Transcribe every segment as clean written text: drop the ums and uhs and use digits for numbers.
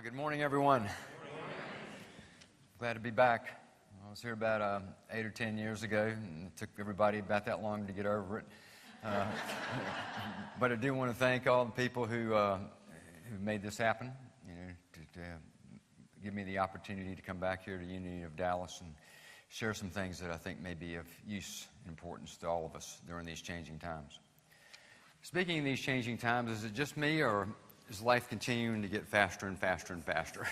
Good morning, everyone. Glad to be back. I was here about 8 or 10 years ago, and it took everybody about that long to get over it. But I do want to thank all the people who made this happen, to give me the opportunity to come back here to Unity of Dallas and share some things that I think may be of use and importance to all of us during these changing times. Speaking of these changing times, is it just me, or is life continuing to get faster and faster and faster?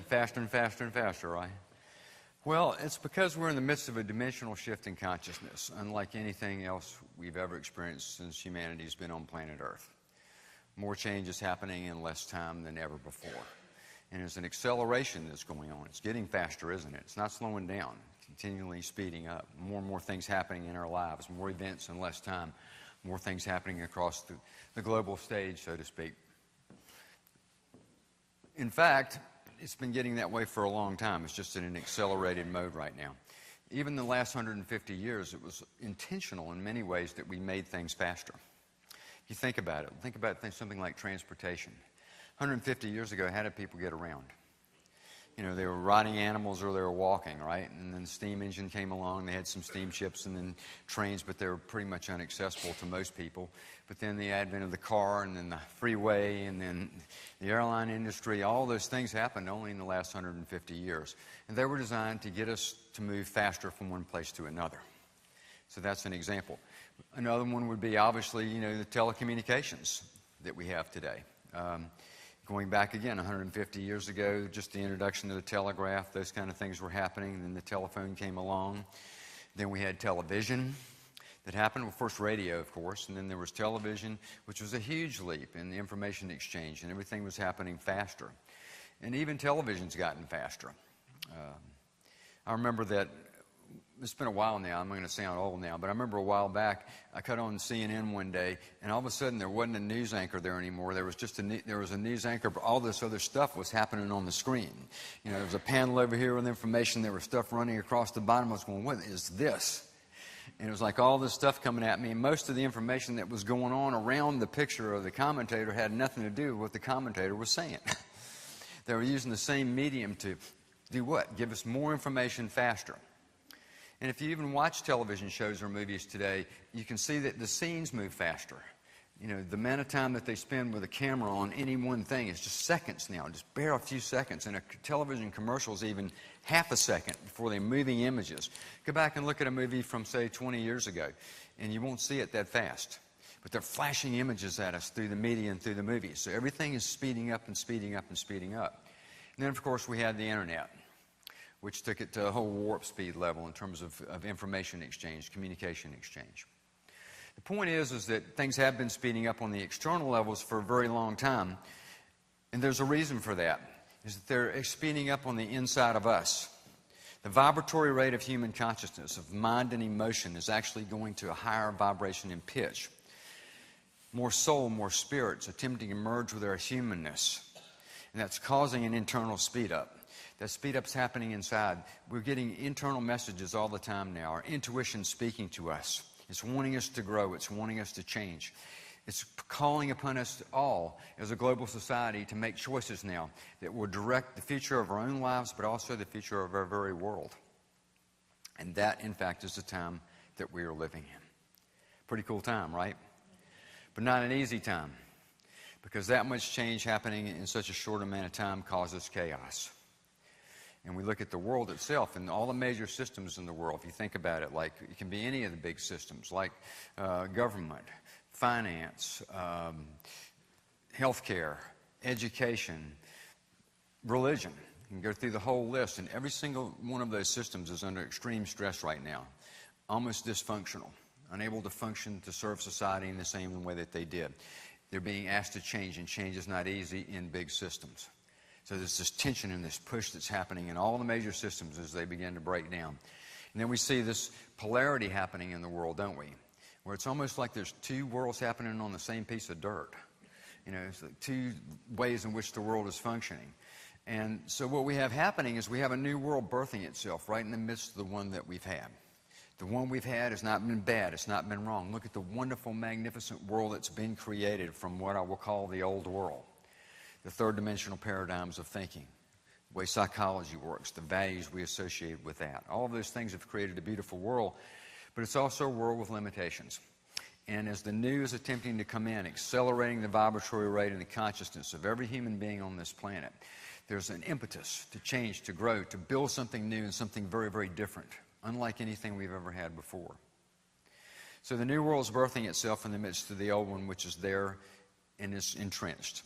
Faster and faster and faster, right? Well, it's because we're in the midst of a dimensional shift in consciousness, unlike anything else we've ever experienced since humanity's been on planet Earth. More change is happening in less time than ever before. And there's an acceleration that's going on. It's getting faster, isn't it? It's not slowing down, continually speeding up. More and more things happening in our lives, more events in less time, more things happening across the global stage, so to speak. In fact, it's been getting that way for a long time. It's just in an accelerated mode right now. Even the last 150 years, it was intentional in many ways that we made things faster. If you think about it, something like transportation. 150 years ago, how did people get around? They were riding animals or they were walking, right? And then the steam engine came along. They had some steamships and then trains, but they were pretty much inaccessible to most people. But then the advent of the car and then the freeway and then the airline industry, all those things happened only in the last 150 years. And they were designed to get us to move faster from one place to another. So that's an example. Another one would be, obviously, the telecommunications that we have today. Going back again 150 years ago, just the introduction of the telegraph, those kind of things were happening. Then the telephone came along. Then we had television that happened. Well, first radio, of course, and then there was television, which was a huge leap in the information exchange, and everything was happening faster. And even television's gotten faster. I remember that. It's been a while now. I'm going to sound old now, but I remember a while back I cut on CNN one day, and all of a sudden there wasn't a news anchor there anymore. There was just there was a news anchor, but all this other stuff was happening on the screen. There was a panel over here with information. There was stuff running across the bottom. I was going, "What is this?" And it was like all this stuff coming at me, and most of the information that was going on around the picture of the commentator had nothing to do with what the commentator was saying. They were using the same medium to do what? Give us more information faster. And if you even watch television shows or movies today, you can see that the scenes move faster. The amount of time that they spend with a camera on any one thing is just seconds now, just bare a few seconds. And a television commercial is even half a second before they're moving images. Go back and look at a movie from, say, 20 years ago, and you won't see it that fast. But they're flashing images at us through the media and through the movies. So everything is speeding up and speeding up and speeding up. And then, of course, we had the internet, which took it to a whole warp speed level in terms of information exchange, communication exchange. The point is that things have been speeding up on the external levels for a very long time, and there's a reason for that, is that they're speeding up on the inside of us. The vibratory rate of human consciousness, of mind and emotion, is actually going to a higher vibration and pitch. More soul, more spirits attempting to merge with our humanness, and that's causing an internal speed up. That speed up's happening inside. We're getting internal messages all the time now. Our intuition's speaking to us. It's wanting us to grow. It's wanting us to change. It's calling upon us all as a global society to make choices now that will direct the future of our own lives, but also the future of our very world. And that, in fact, is the time that we are living in. Pretty cool time, right? But not an easy time, because that much change happening in such a short amount of time causes chaos. And we look at the world itself and all the major systems in the world. If you think about it, like it can be any of the big systems, like government, finance, healthcare, education, religion. You can go through the whole list, and every single one of those systems is under extreme stress right now, almost dysfunctional, unable to function to serve society in the same way that they did. They're being asked to change, and change is not easy in big systems. So there's this tension and this push that's happening in all the major systems as they begin to break down. And then we see this polarity happening in the world, don't we? Where it's almost like there's two worlds happening on the same piece of dirt. It's like two ways in which the world is functioning. And so what we have happening is we have a new world birthing itself right in the midst of the one that we've had. The one we've had has not been bad. It's not been wrong. Look at the wonderful, magnificent world that's been created from what I will call the old world. the third dimensional paradigms of thinking, the way psychology works, the values we associate with that. All of those things have created a beautiful world, but it's also a world with limitations. And as the new is attempting to come in, accelerating the vibratory rate in the consciousness of every human being on this planet, there's an impetus to change, to grow, to build something new and something very, very different, unlike anything we've ever had before. So the new world is birthing itself in the midst of the old one, which is there and is entrenched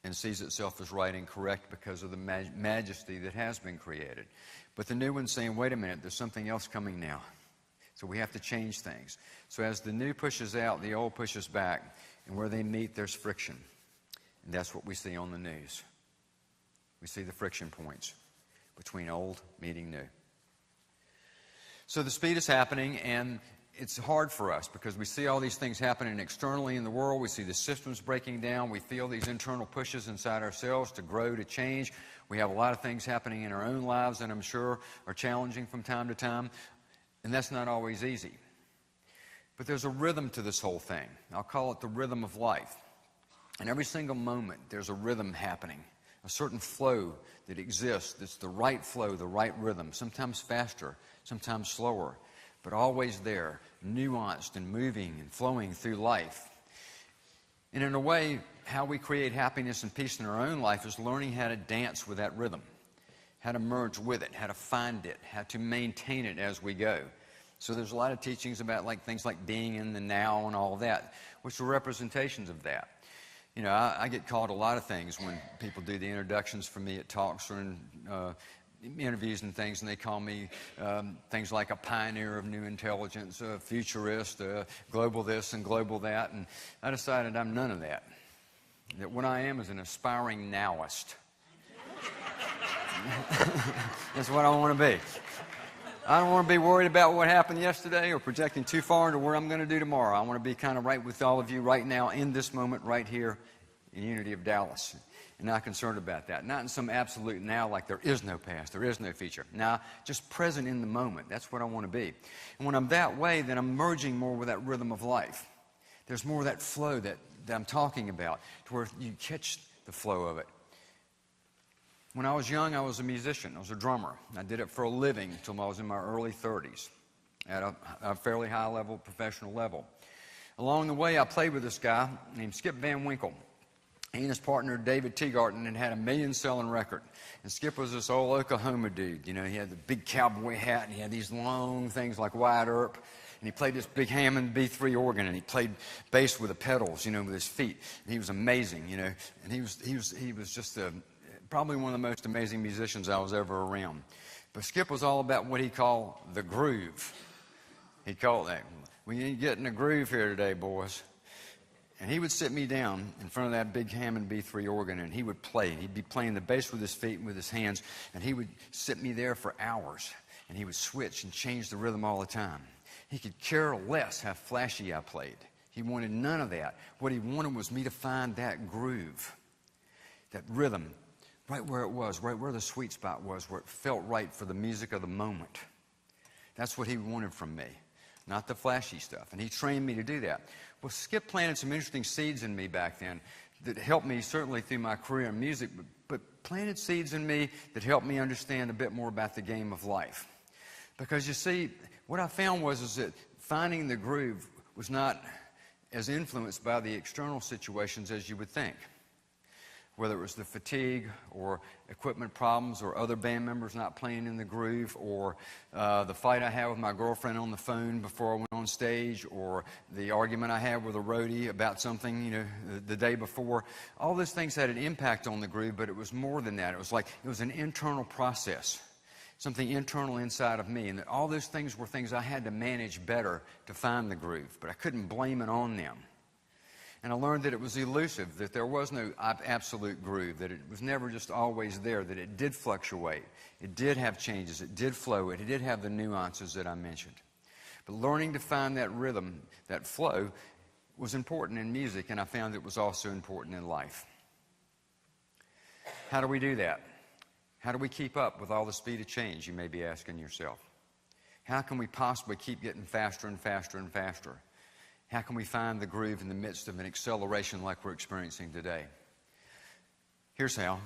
and sees itself as right and correct because of the majesty that has been created. But the new one's saying, wait a minute, there's something else coming now. So we have to change things. So as the new pushes out, the old pushes back. And where they meet, there's friction. And that's what we see on the news. We see the friction points between old meeting new. So the speed is happening, and it's hard for us because we see all these things happening externally in the world. We see the systems breaking down. We feel these internal pushes inside ourselves to grow, to change. We have a lot of things happening in our own lives that I'm sure are challenging from time to time. And that's not always easy. But there's a rhythm to this whole thing. I'll call it the rhythm of life. And every single moment, there's a rhythm happening, a certain flow that exists. That's the right flow, the right rhythm, sometimes faster, sometimes slower, but always there, nuanced and moving and flowing through life. And in a way, how we create happiness and peace in our own life is learning how to dance with that rhythm, how to merge with it, how to find it, how to maintain it as we go. So there's a lot of teachings about things like being in the now and all of that, which are representations of that. You know, I get called a lot of things when people do the introductions for me at talks or in interviews and things, and they call me things like a pioneer of new intelligence, a futurist, a global this and global that, and I decided I'm none of that. That what I am is an aspiring nowist. That's what I want to be. I don't want to be worried about what happened yesterday or projecting too far into what I'm going to do tomorrow. I want to be kind of right with all of you right now in this moment right here in Unity of Dallas. And not concerned about that. Not in some absolute now like there is no past, there is no future. Now, just present in the moment. That's what I want to be. And when I'm that way, then I'm merging more with that rhythm of life. There's more of that flow that I'm talking about to where you catch the flow of it. When I was young, I was a musician. I was a drummer. I did it for a living until I was in my early 30s at a fairly high level, professional level. Along the way, I played with this guy named Skip Van Winkle. He and his partner, David Teagarden, had a million-selling record. And Skip was this old Oklahoma dude. You know, he had the big cowboy hat, and he had these long things like Wyatt Earp. And he played this big Hammond B3 organ, and he played bass with the pedals, you know, with his feet. And he was amazing, you know. And he was just probably one of the most amazing musicians I was ever around. But Skip was all about what he called the groove. He called that, we ain't getting a groove here today, boys. And he would sit me down in front of that big Hammond B3 organ, and he would play. He'd be playing the bass with his feet and with his hands, and he would sit me there for hours, and he would switch and change the rhythm all the time. He could care less how flashy I played. He wanted none of that. What he wanted was me to find that groove, that rhythm, right where it was, right where the sweet spot was, where it felt right for the music of the moment. That's what he wanted from me, not the flashy stuff. And he trained me to do that. Well, Skip planted some interesting seeds in me back then that helped me certainly through my career in music, but planted seeds in me that helped me understand a bit more about the game of life. Because you see, what I found was that finding the groove was not as influenced by the external situations as you would think. Whether it was the fatigue or equipment problems or other band members not playing in the groove or the fight I had with my girlfriend on the phone before I went on stage or the argument I had with a roadie about something, you know, the day before. All those things had an impact on the groove, but it was more than that. It was an internal process, something internal inside of me, and that all those things were things I had to manage better to find the groove, but I couldn't blame it on them. And I learned that it was elusive, that there was no absolute groove, that it was never just always there, that it did fluctuate. It did have changes. It did flow. It did have the nuances that I mentioned. But learning to find that rhythm, that flow, was important in music, and I found it was also important in life. How do we do that? How do we keep up with all the speed of change, you may be asking yourself? How can we possibly keep getting faster and faster and faster? How can we find the groove in the midst of an acceleration like we're experiencing today? Here's how.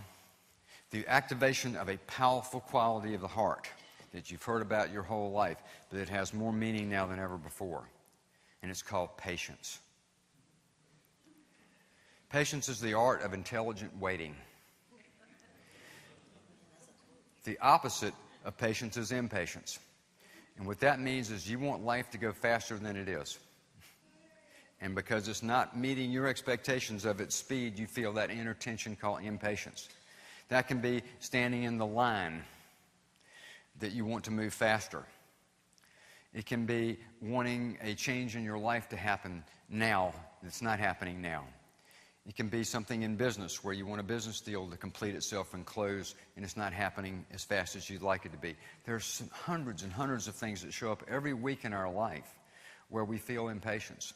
The activation of a powerful quality of the heart that you've heard about your whole life, but it has more meaning now than ever before. And it's called patience. Patience is the art of intelligent waiting. The opposite of patience is impatience. And what that means is you want life to go faster than it is. And because it's not meeting your expectations of its speed, you feel that inner tension called impatience. That can be standing in the line that you want to move faster. It can be wanting a change in your life to happen now that's not happening now. It can be something in business where you want a business deal to complete itself and close, and it's not happening as fast as you'd like it to be. There's hundreds and hundreds of things that show up every week in our life where we feel impatience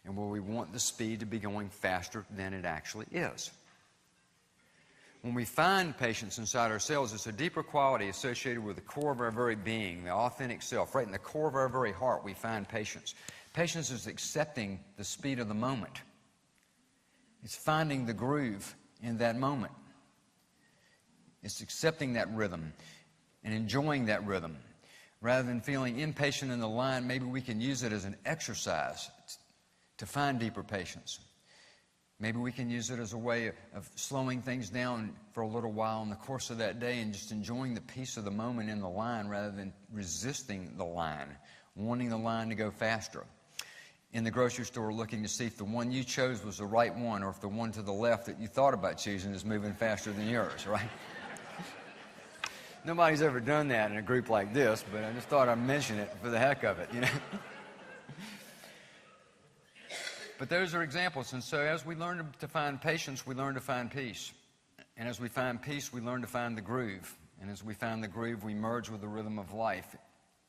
and where we want the speed to be going faster than it actually is. When we find patience inside ourselves, it's a deeper quality associated with the core of our very being, the authentic self. Right in the core of our very heart, we find patience. Patience is accepting the speed of the moment. It's finding the groove in that moment. It's accepting that rhythm and enjoying that rhythm. Rather than feeling impatient in the line, maybe we can use it as an exercise to find deeper patience. Maybe we can use it as a way of slowing things down for a little while in the course of that day and just enjoying the peace of the moment in the line rather than resisting the line, wanting the line to go faster. In the grocery store looking to see if the one you chose was the right one or if the one to the left that you thought about choosing is moving faster than yours, right? Nobody's ever done that in a group like this, but I just thought I'd mention it for the heck of it, you know. But those are examples, and so as we learn to find patience, we learn to find peace. And as we find peace, we learn to find the groove. And as we find the groove, we merge with the rhythm of life,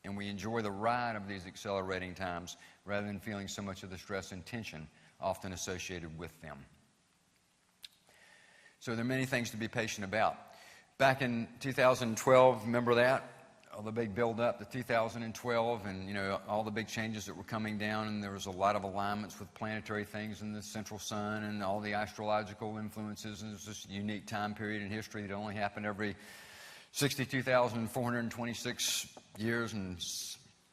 and we enjoy the ride of these accelerating times rather than feeling so much of the stress and tension often associated with them. So there are many things to be patient about. Back in 2012, remember that? All the big build-up to 2012 and, you know, all the big changes that were coming down, and there was a lot of alignments with planetary things in the central sun and all the astrological influences, and it was this unique time period in history that only happened every 62,426 years and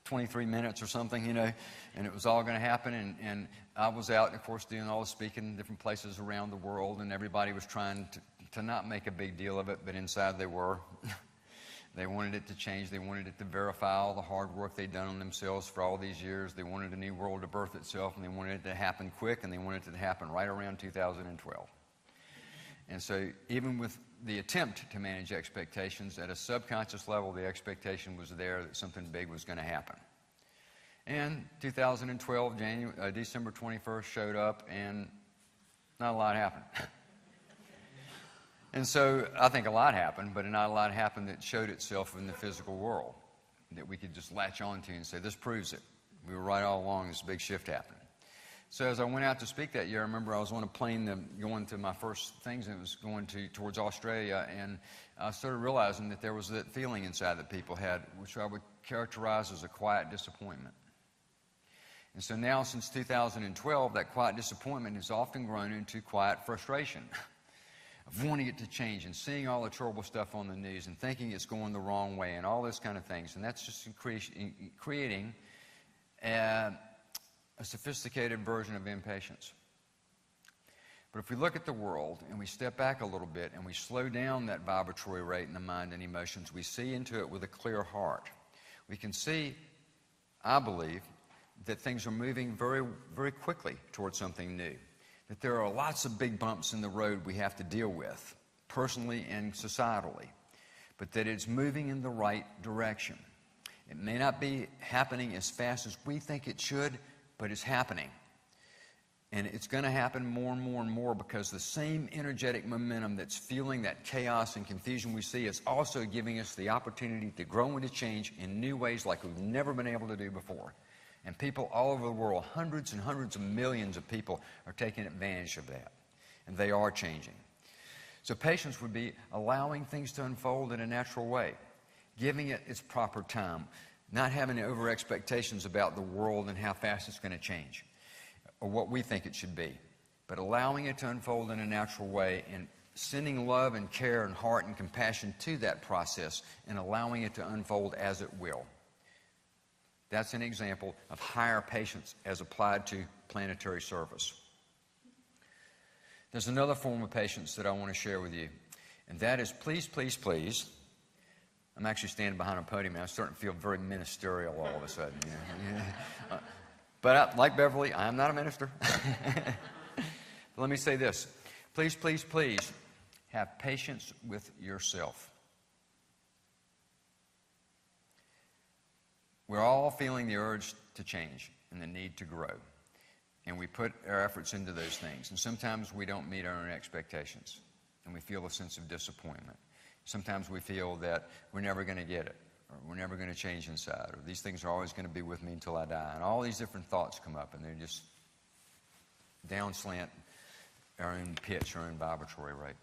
23 minutes or something, you know, and it was all going to happen, and I was out, of course, doing all the speaking in different places around the world, and everybody was trying to not make a big deal of it, but inside they were. They wanted it to change. They wanted it to verify all the hard work they'd done on themselves for all these years. They wanted a new world to birth itself, and they wanted it to happen quick, and they wanted it to happen right around 2012. And so even with the attempt to manage expectations, at a subconscious level, the expectation was there that something big was going to happen. And 2012, December 21st showed up, and not a lot happened. And so I think a lot happened, but not a lot happened that showed itself in the physical world that we could just latch on to and say, this proves it. We were right all along. This big shift happened. So as I went out to speak that year, I remember I was on a plane going to my first things, and it was going towards Australia, and I started realizing that there was that feeling inside that people had, which I would characterize as a quiet disappointment. And so now, since 2012, that quiet disappointment has often grown into quiet frustration of wanting it to change and seeing all the terrible stuff on the news and thinking it's going the wrong way and all those kind of things. And that's just creating a sophisticated version of impatience. But if we look at the world and we step back a little bit and we slow down that vibratory rate in the mind and emotions, we see into it with a clear heart. We can see, I believe, that things are moving very, very quickly towards something new. That there are lots of big bumps in the road we have to deal with, personally and societally, but that it's moving in the right direction. It may not be happening as fast as we think it should, but it's happening. And it's going to happen more and more and more because the same energetic momentum that's fueling that chaos and confusion we see is also giving us the opportunity to grow and to change in new ways like we've never been able to do before. And people all over the world, hundreds and hundreds of millions of people, are taking advantage of that. And they are changing. So patience would be allowing things to unfold in a natural way, giving it its proper time, not having over expectations about the world and how fast it's going to change, or what we think it should be, but allowing it to unfold in a natural way and sending love and care and heart and compassion to that process and allowing it to unfold as it will. That's an example of higher patience as applied to planetary service. There's another form of patience that I want to share with you, and that is please, please, please. I'm actually standing behind a podium and I'm starting to feel very ministerial all of a sudden. But like Beverly, I'm not a minister. But let me say this. Please, please, please have patience with yourself. We're all feeling the urge to change and the need to grow. And we put our efforts into those things. And sometimes we don't meet our own expectations. And we feel a sense of disappointment. Sometimes we feel that we're never going to get it. Or we're never going to change inside. Or these things are always going to be with me until I die. And all these different thoughts come up. And they're just down slant our own pitch, our own vibratory rate.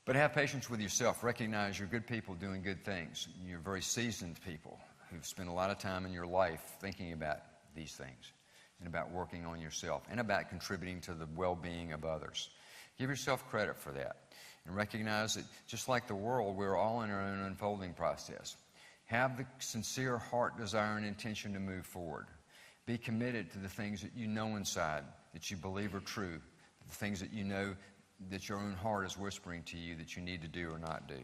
But have patience with yourself. Recognize you're good people doing good things. You're very seasoned people who've spent a lot of time in your life thinking about these things and about working on yourself and about contributing to the well-being of others. Give yourself credit for that and recognize that just like the world, we're all in our own unfolding process. Have the sincere heart, desire, and intention to move forward. Be committed to the things that you know inside that you believe are true, the things that you know that your own heart is whispering to you that you need to do or not do.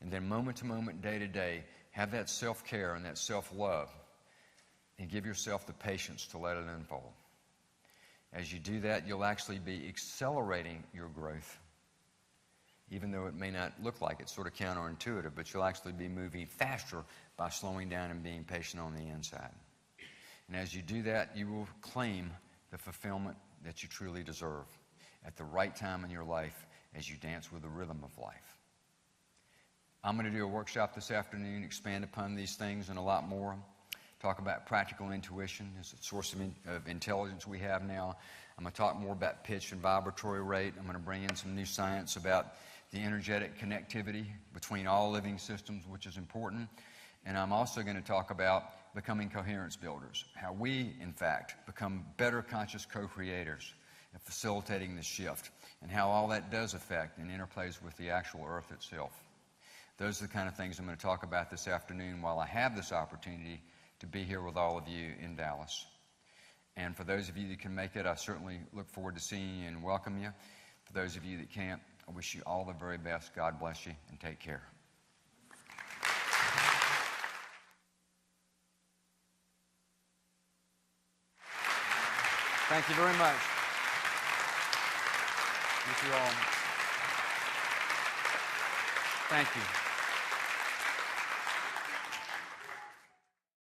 And then moment to moment, day to day, have that self-care and that self-love and give yourself the patience to let it unfold. As you do that, you'll actually be accelerating your growth, even though it may not look like it's sort of counterintuitive, but you'll actually be moving faster by slowing down and being patient on the inside. And as you do that, you will claim the fulfillment that you truly deserve at the right time in your life as you dance with the rhythm of life. I'm going to do a workshop this afternoon, expand upon these things and a lot more. Talk about practical intuition as a source of intelligence we have now. I'm going to talk more about pitch and vibratory rate. I'm going to bring in some new science about the energetic connectivity between all living systems, which is important. And I'm also going to talk about becoming coherence builders, how we, in fact, become better conscious co-creators and facilitating the shift, and how all that does affect and interplays with the actual Earth itself. Those are the kind of things I'm going to talk about this afternoon while I have this opportunity to be here with all of you in Dallas. And for those of you that can make it, I certainly look forward to seeing you and welcome you. For those of you that can't, I wish you all the very best. God bless you, and take care. Thank you very much. Thank you all. Thank you.